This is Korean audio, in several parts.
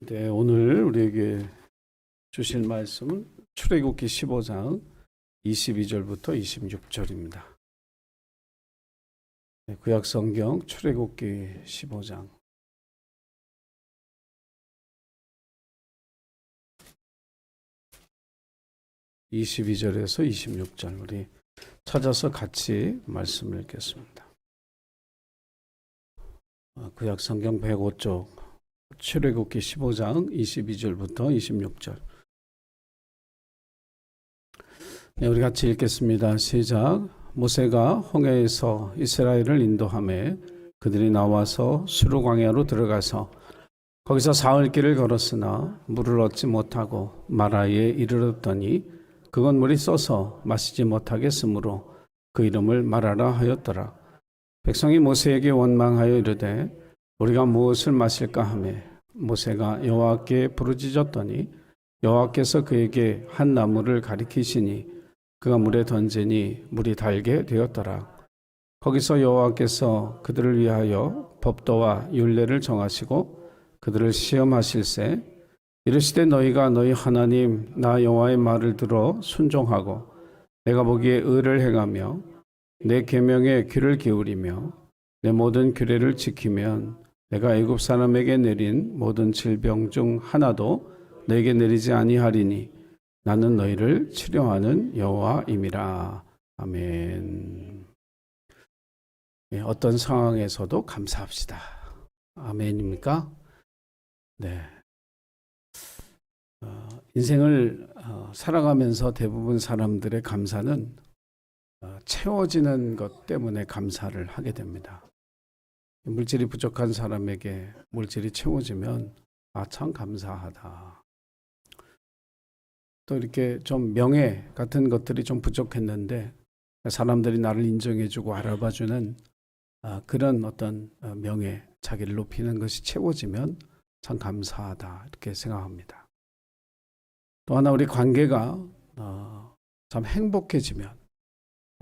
네, 오늘 우리에게 주실 말씀은 출애굽기 15장 22절부터 26절입니다. 네, 구약성경 출애굽기 15장 22절에서 26절 우리 찾아서 같이 말씀을 읽겠습니다. 구약성경 105쪽 출애굽기 15장 22절부터 26절. 네, 우리 같이 읽겠습니다. 시작. 모세가 홍해에서 이스라엘을 인도하며 그들이 나와서 수르 광야로 들어가서 거기서 사흘길을 걸었으나 물을 얻지 못하고 마라에 이르렀더니 그건 물이 써서 마시지 못하겠으므로 그 이름을 마라라 하였더라. 백성이 모세에게 원망하여 이르되 우리가 무엇을 마실까 하며 모세가 여호와께 부르짖었더니 여호와께서 그에게 한 나무를 가리키시니 그가 물에 던지니 물이 달게 되었더라. 거기서 여호와께서 그들을 위하여 법도와 율례를 정하시고 그들을 시험하실세 이르시되 너희가 너희 하나님 나 여호와의 말을 들어 순종하고 내가 보기에 의를 행하며 내 계명에 귀를 기울이며 내 모든 규례를 지키면 내가 애굽 사람에게 내린 모든 질병 중 하나도 너에게 내리지 아니하리니 나는 너희를 치료하는 여호와임이라. 아멘. 네, 어떤 상황에서도 감사합시다. 아멘입니까? 네. 인생을 살아가면서 대부분 사람들의 감사는 채워지는 것 때문에 감사를 하게 됩니다. 물질이 부족한 사람에게 물질이 채워지면 참 감사하다. 또 이렇게 좀 명예 같은 것들이 좀 부족했는데 사람들이 나를 인정해주고 알아봐주는 그런 어떤 명예, 자기를 높이는 것이 채워지면 참 감사하다 이렇게 생각합니다. 또 하나 우리 관계가 참 행복해지면,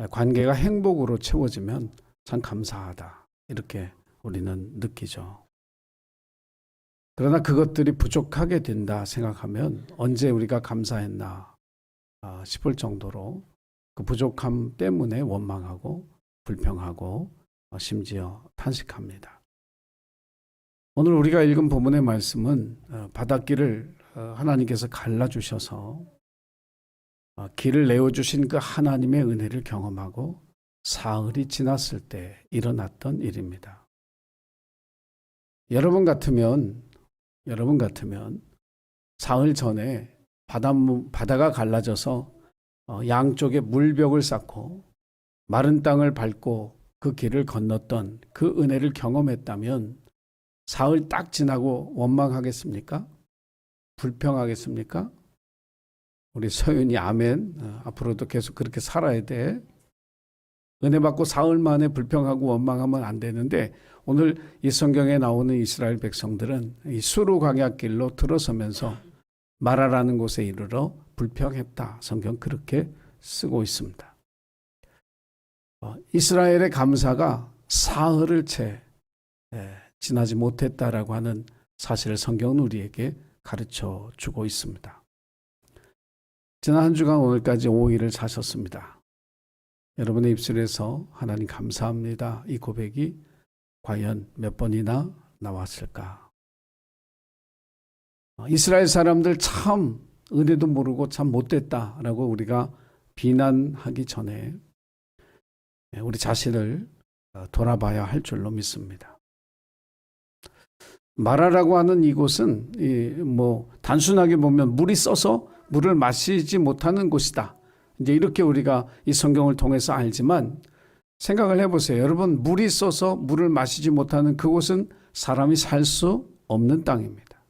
관계가 행복으로 채워지면 참 감사하다 이렇게 우리는 느끼죠. 그러나 그것들이 부족하게 된다 생각하면 언제 우리가 감사했나 싶을 정도로 그 부족함 때문에 원망하고 불평하고 심지어 탄식합니다. 오늘 우리가 읽은 본문의 말씀은 바닷길을 하나님께서 갈라주셔서 길을 내어주신 그 하나님의 은혜를 경험하고 사흘이 지났을 때 일어났던 일입니다. 여러분 같으면 사흘 전에 바다가 갈라져서 양쪽에 물벽을 쌓고 마른 땅을 밟고 그 길을 건넜던 그 은혜를 경험했다면 사흘 딱 지나고 원망하겠습니까? 불평하겠습니까? 우리 서윤이 아멘. 앞으로도 계속 그렇게 살아야 돼. 은혜 받고 사흘 만에 불평하고 원망하면 안 되는데 오늘 이 성경에 나오는 이스라엘 백성들은 이 수르 광야길로 들어서면서 마라라는 곳에 이르러 불평했다. 성경 그렇게 쓰고 있습니다. 이스라엘의 감사가 사흘을 채 지나지 못했다라고 하는 사실을 성경은 우리에게 가르쳐 주고 있습니다. 지난 한 주간 오늘까지 5일을 사셨습니다. 여러분의 입술에서 하나님 감사합니다. 이 고백이 과연 몇 번이나 나왔을까? 이스라엘 사람들 참 은혜도 모르고 참 못됐다라고 우리가 비난하기 전에 우리 자신을 돌아봐야 할 줄로 믿습니다. 마라라고 하는 이곳은 단순하게 보면 물이 써서 물을 마시지 못하는 곳이다. 이제 이렇게 우리가 이 성경을 통해서 알지만 생각을 해보세요. 여러분, 물이 써서 물을 마시지 못하는 그곳은 사람이 살 수 없는 땅입니다.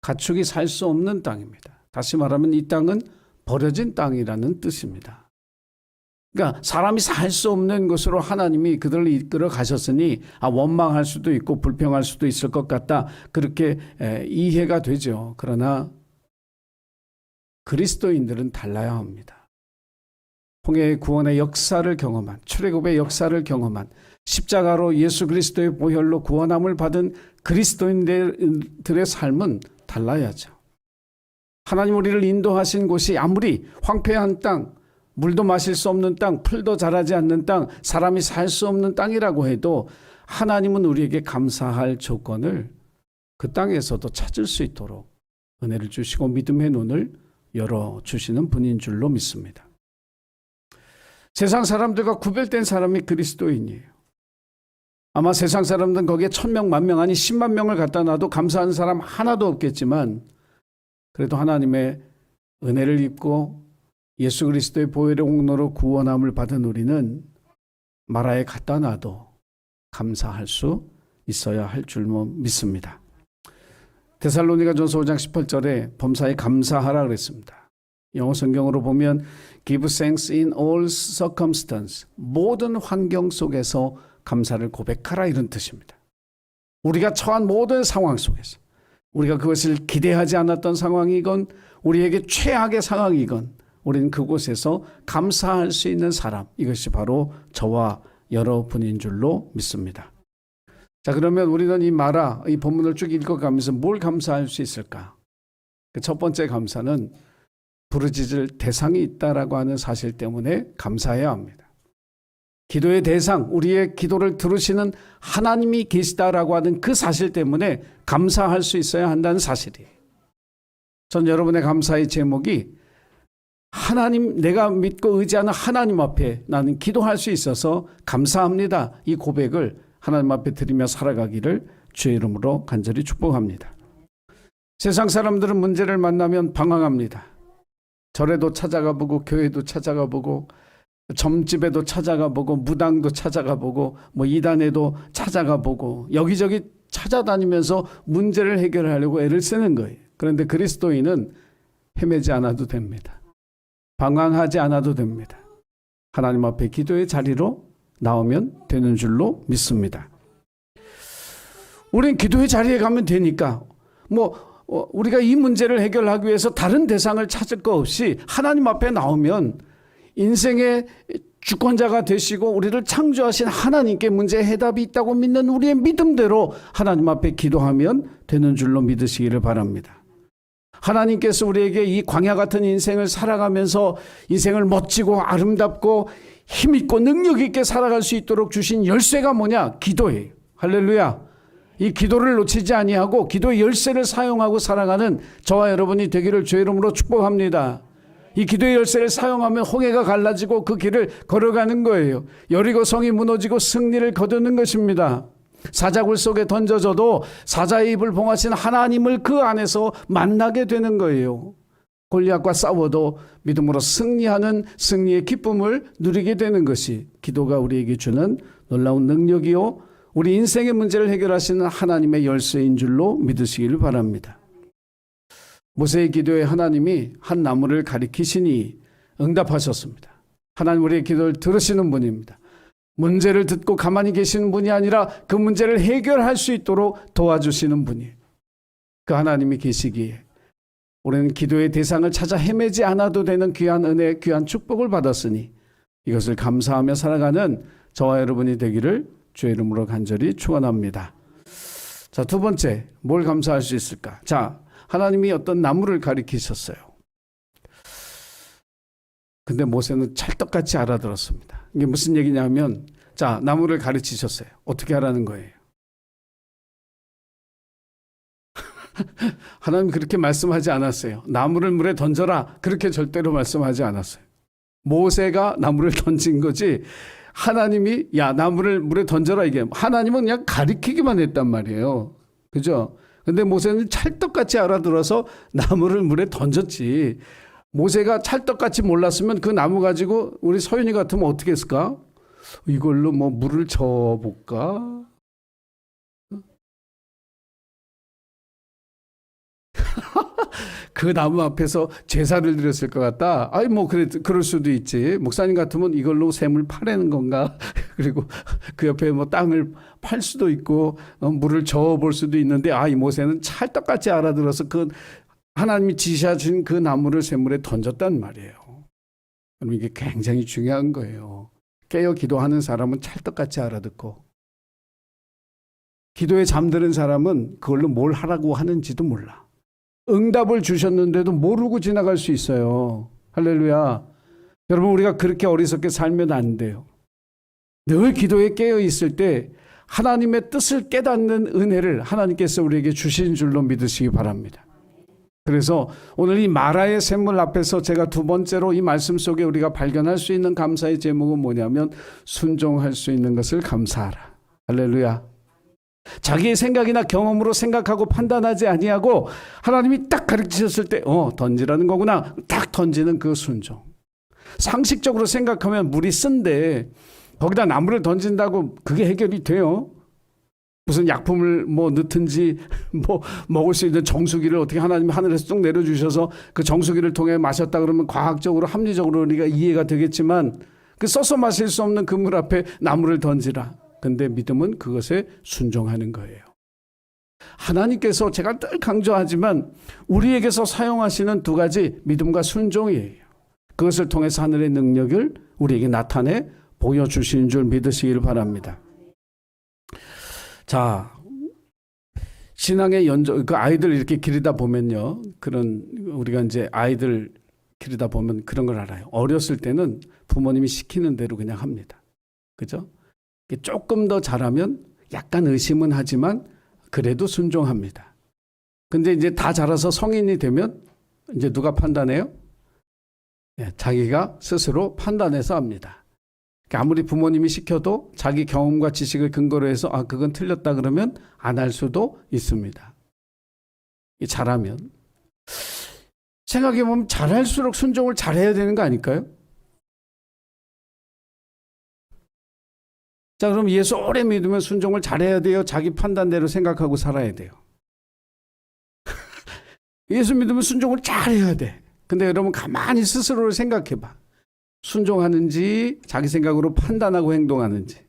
가축이 살 수 없는 땅입니다. 다시 말하면 이 땅은 버려진 땅이라는 뜻입니다. 그러니까 사람이 살 수 없는 곳으로 하나님이 그들을 이끌어 가셨으니 원망할 수도 있고 불평할 수도 있을 것 같다. 그렇게 이해가 되죠. 그러나 그리스도인들은 달라야 합니다. 홍해의 구원의 역사를 경험한, 출애굽의 역사를 경험한, 십자가로 예수 그리스도의 보혈로 구원함을 받은 그리스도인들의 삶은 달라야죠. 하나님 우리를 인도하신 곳이 아무리 황폐한 땅, 물도 마실 수 없는 땅, 풀도 자라지 않는 땅, 사람이 살 수 없는 땅이라고 해도 하나님은 우리에게 감사할 조건을 그 땅에서도 찾을 수 있도록 은혜를 주시고 믿음의 눈을 열어주시는 분인 줄로 믿습니다. 세상 사람들과 구별된 사람이 그리스도인이에요. 아마 세상 사람들은 거기에 1000명, 10,000명 아니 10만 명을 갖다 놔도 감사하는 사람 하나도 없겠지만 그래도 하나님의 은혜를 입고 예수 그리스도의 보혈의 공로로 구원함을 받은 우리는 마라에 갖다 놔도 감사할 수 있어야 할 줄로 믿습니다. 데살로니가전서 5장 18절에 범사에 감사하라 그랬습니다. 영어 성경으로 보면 Give thanks in all circumstances. 모든 환경 속에서 감사를 고백하라 이런 뜻입니다. 우리가 처한 모든 상황 속에서 우리가 그것을 기대하지 않았던 상황이건 우리에게 최악의 상황이건 우리는 그곳에서 감사할 수 있는 사람, 이것이 바로 저와 여러분인 줄로 믿습니다. 자, 그러면 우리는 이 본문을 쭉 읽어가면서 뭘 감사할 수 있을까? 첫 번째 감사는 부르짖을 대상이 있다라고 하는 사실 때문에 감사해야 합니다. 기도의 대상, 우리의 기도를 들으시는 하나님이 계시다라고 하는 그 사실 때문에 감사할 수 있어야 한다는 사실이에요. 전 여러분의 감사의 제목이 하나님, 내가 믿고 의지하는 하나님 앞에 나는 기도할 수 있어서 감사합니다. 이 고백을 하나님 앞에 드리며 살아가기를 주의 이름으로 간절히 축복합니다. 세상 사람들은 문제를 만나면 방황합니다. 절에도 찾아가 보고 교회도 찾아가 보고 점집에도 찾아가 보고 무당도 찾아가 보고 이단에도 찾아가 보고 여기저기 찾아다니면서 문제를 해결하려고 애를 쓰는 거예요. 그런데 그리스도인은 헤매지 않아도 됩니다. 방황하지 않아도 됩니다. 하나님 앞에 기도의 자리로 나오면 되는 줄로 믿습니다. 우린 기도의 자리에 가면 되니까 우리가 이 문제를 해결하기 위해서 다른 대상을 찾을 거 없이 하나님 앞에 나오면 인생의 주권자가 되시고 우리를 창조하신 하나님께 문제의 해답이 있다고 믿는 우리의 믿음대로 하나님 앞에 기도하면 되는 줄로 믿으시기를 바랍니다. 하나님께서 우리에게 이 광야 같은 인생을 살아가면서 인생을 멋지고 아름답고 힘있고 능력있게 살아갈 수 있도록 주신 열쇠가 뭐냐? 기도예요. 할렐루야. 이 기도를 놓치지 아니하고 기도의 열쇠를 사용하고 살아가는 저와 여러분이 되기를 주의 이름으로 축복합니다. 이 기도의 열쇠를 사용하면 홍해가 갈라지고 그 길을 걸어가는 거예요. 여리고 성이 무너지고 승리를 거두는 것입니다. 사자굴 속에 던져져도 사자의 입을 봉하신 하나님을 그 안에서 만나게 되는 거예요. 골리앗과 싸워도 믿음으로 승리하는 승리의 기쁨을 누리게 되는 것이 기도가 우리에게 주는 놀라운 능력이요, 우리 인생의 문제를 해결하시는 하나님의 열쇠인 줄로 믿으시기를 바랍니다. 모세의 기도에 하나님이 한 나무를 가리키시니 응답하셨습니다. 하나님 우리의 기도를 들으시는 분입니다. 문제를 듣고 가만히 계시는 분이 아니라 그 문제를 해결할 수 있도록 도와주시는 분이에요. 그 하나님이 계시기에 우리는 기도의 대상을 찾아 헤매지 않아도 되는 귀한 은혜, 귀한 축복을 받았으니 이것을 감사하며 살아가는 저와 여러분이 되기를 주의 이름으로 간절히 축원합니다. 자, 두 번째, 뭘 감사할 수 있을까? 자, 하나님이 어떤 나무를 가리키셨어요. 근데 모세는 찰떡같이 알아들었습니다. 이게 무슨 얘기냐면, 자, 나무를 가르치셨어요. 어떻게 하라는 거예요? 하나님 그렇게 말씀하지 않았어요. 나무를 물에 던져라. 그렇게 절대로 말씀하지 않았어요. 모세가 나무를 던진 거지, 하나님이 야, 나무를 물에 던져라, 이게 하나님은 그냥 가리키기만 했단 말이에요. 그죠? 근데 모세는 찰떡같이 알아들어서 나무를 물에 던졌지. 모세가 찰떡같이 몰랐으면 그 나무 가지고 우리 서윤이 같으면 어떻게 했을까? 이걸로 물을 저어볼까? 그 나무 앞에서 제사를 드렸을 것 같다. 그럴 수도 있지. 목사님 같으면 이걸로 샘을 파내는 건가? 그리고 그 옆에 땅을 팔 수도 있고 물을 저어볼 수도 있는데, 이 모세는 찰떡같이 알아들어서 그 하나님이 지시하신 그 나무를 샘물에 던졌단 말이에요. 그럼 이게 굉장히 중요한 거예요. 깨어 기도하는 사람은 찰떡같이 알아듣고 기도에 잠드는 사람은 그걸로 뭘 하라고 하는지도 몰라. 응답을 주셨는데도 모르고 지나갈 수 있어요. 할렐루야. 여러분, 우리가 그렇게 어리석게 살면 안 돼요. 늘 기도에 깨어 있을 때 하나님의 뜻을 깨닫는 은혜를 하나님께서 우리에게 주신 줄로 믿으시기 바랍니다. 그래서 오늘 이 마라의 샘물 앞에서 제가 두 번째로 이 말씀 속에 우리가 발견할 수 있는 감사의 제목은 뭐냐면 순종할 수 있는 것을 감사하라. 할렐루야. 자기의 생각이나 경험으로 생각하고 판단하지 아니하고 하나님이 딱 가르치셨을 때 던지라는 거구나. 딱 던지는 그 순종. 상식적으로 생각하면 물이 쓴데 거기다 나무를 던진다고 그게 해결이 돼요? 무슨 약품을 넣든지 먹을 수 있는 정수기를 어떻게 하나님이 하늘에서 쭉 내려주셔서 그 정수기를 통해 마셨다 그러면 과학적으로 합리적으로 우리가 이해가 되겠지만 그 써서 마실 수 없는 그 물 앞에 나무를 던지라. 근데 믿음은 그것에 순종하는 거예요. 하나님께서 제가 늘 강조하지만 우리에게서 사용하시는 두 가지 믿음과 순종이에요. 그것을 통해서 하늘의 능력을 우리에게 나타내 보여주시는 줄 믿으시길 바랍니다. 자, 신앙의 그 아이들 이렇게 기르다 보면요. 우리가 이제 아이들 기르다 보면 그런 걸 알아요. 어렸을 때는 부모님이 시키는 대로 그냥 합니다. 그죠? 조금 더 잘하면 약간 의심은 하지만 그래도 순종합니다. 근데 이제 다 자라서 성인이 되면 이제 누가 판단해요? 자기가 스스로 판단해서 합니다. 아무리 부모님이 시켜도 자기 경험과 지식을 근거로 해서 그건 틀렸다 그러면 안 할 수도 있습니다. 잘하면. 생각해보면 잘할수록 순종을 잘해야 되는 거 아닐까요? 자, 그럼 예수 오래 믿으면 순종을 잘해야 돼요? 자기 판단대로 생각하고 살아야 돼요? 예수 믿으면 순종을 잘해야 돼. 근데 여러분 가만히 스스로를 생각해봐. 순종하는지 자기 생각으로 판단하고 행동하는지.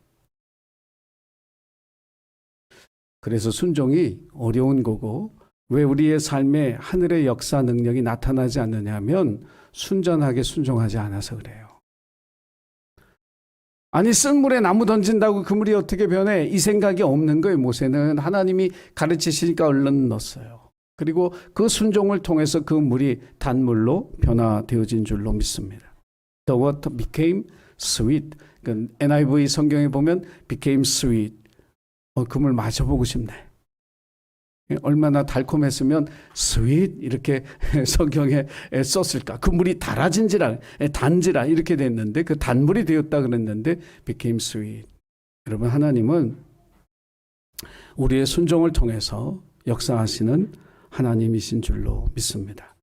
그래서 순종이 어려운 거고 왜 우리의 삶에 하늘의 역사 능력이 나타나지 않느냐 하면 순전하게 순종하지 않아서 그래요. 아니 쓴 물에 나무 던진다고 그 물이 어떻게 변해? 이 생각이 없는 거예요. 모세는 하나님이 가르치시니까 얼른 넣었어요. 그리고 그 순종을 통해서 그 물이 단물로 변화되어진 줄로 믿습니다. The water became sweet. NIV 성경에 보면 became sweet. 그 물 마셔보고 싶네. 얼마나 달콤했으면 sweet 이렇게 성경에 썼을까. 그 물이 달아진지라 단지라 이렇게 됐는데 그 단물이 되었다 그랬는데 became sweet. 여러분 하나님은 우리의 순종을 통해서 역사하시는 하나님이신 줄로 믿습니다.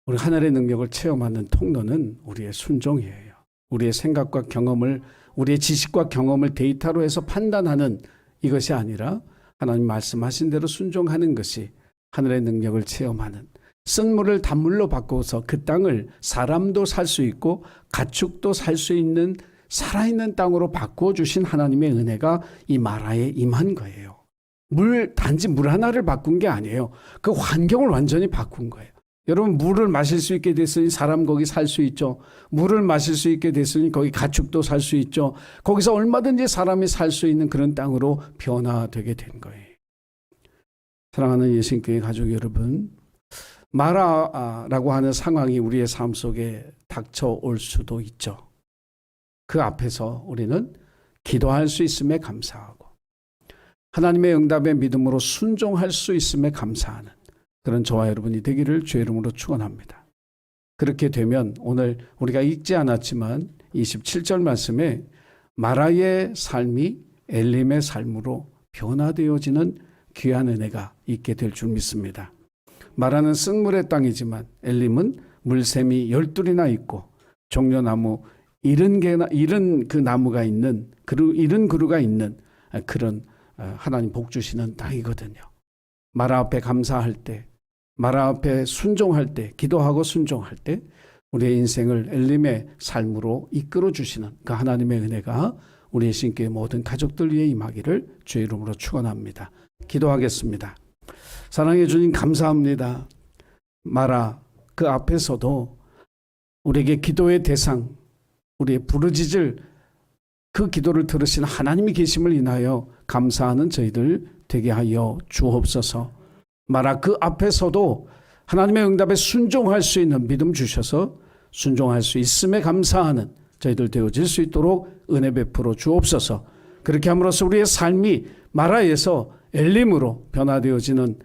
우리 하늘의 능력을 체험하는 통로는 우리의 순종이에요. 우리의 생각과 경험을 우리의 지식과 경험을 데이터로 해서 판단하는 이것이 아니라 하나님 말씀하신 대로 순종하는 것이 하늘의 능력을 체험하는 쓴 물을 단물로 바꿔서 그 땅을 사람도 살 수 있고 가축도 살 수 있는 살아있는 땅으로 바꾸어 주신 하나님의 은혜가 이 마라에 임한 거예요. 단지 물 하나를 바꾼 게 아니에요. 그 환경을 완전히 바꾼 거예요. 여러분 물을 마실 수 있게 됐으니 사람 거기 살 수 있죠. 물을 마실 수 있게 됐으니 거기 가축도 살 수 있죠. 거기서 얼마든지 사람이 살 수 있는 그런 땅으로 변화되게 된 거예요. 사랑하는 예수님교회 가족 여러분, 마라라고 하는 상황이 우리의 삶 속에 닥쳐올 수도 있죠. 그 앞에서 우리는 기도할 수 있음에 감사하고 하나님의 응답에 믿음으로 순종할 수 있음에 감사하는 그런 저와 여러분이 되기를 주의 이름으로 축원합니다. 그렇게 되면 오늘 우리가 읽지 않았지만 27절 말씀에 마라의 삶이 엘림의 삶으로 변화되어지는 귀한 은혜가 있게 될 줄 믿습니다. 마라는 쓴물의 땅이지만 엘림은 물샘이 12이나 있고 종려나무 70그 나무가 있는 이른 그루가 있는 그런 하나님 복 주시는 땅이거든요. 마라 앞에 감사할 때, 마라 앞에 순종할 때, 기도하고 순종할 때 우리의 인생을 엘림의 삶으로 이끌어 주시는 그 하나님의 은혜가 우리의 신께 모든 가족들 위해 임하기를 주의 이름으로 축원합니다. 기도하겠습니다. 사랑해 주님 감사합니다. 마라 그 앞에서도 우리에게 기도의 대상, 우리의 부르짖을 그 기도를 들으신 하나님이 계심을 인하여 감사하는 저희들 되게 하여 주옵소서. 마라 그 앞에서도 하나님의 응답에 순종할 수 있는 믿음 주셔서 순종할 수 있음에 감사하는 저희들 되어질 수 있도록 은혜 베풀어 주옵소서. 그렇게 함으로써 우리의 삶이 마라에서 엘림으로 변화되어지는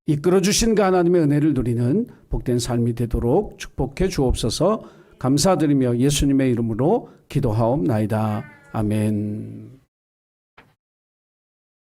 이끌어 주신 그 하나님의 은혜를 누리는 복된 삶이 되도록 축복해 주옵소서. 감사드리며 예수님의 이름으로 기도하옵나이다. 아멘.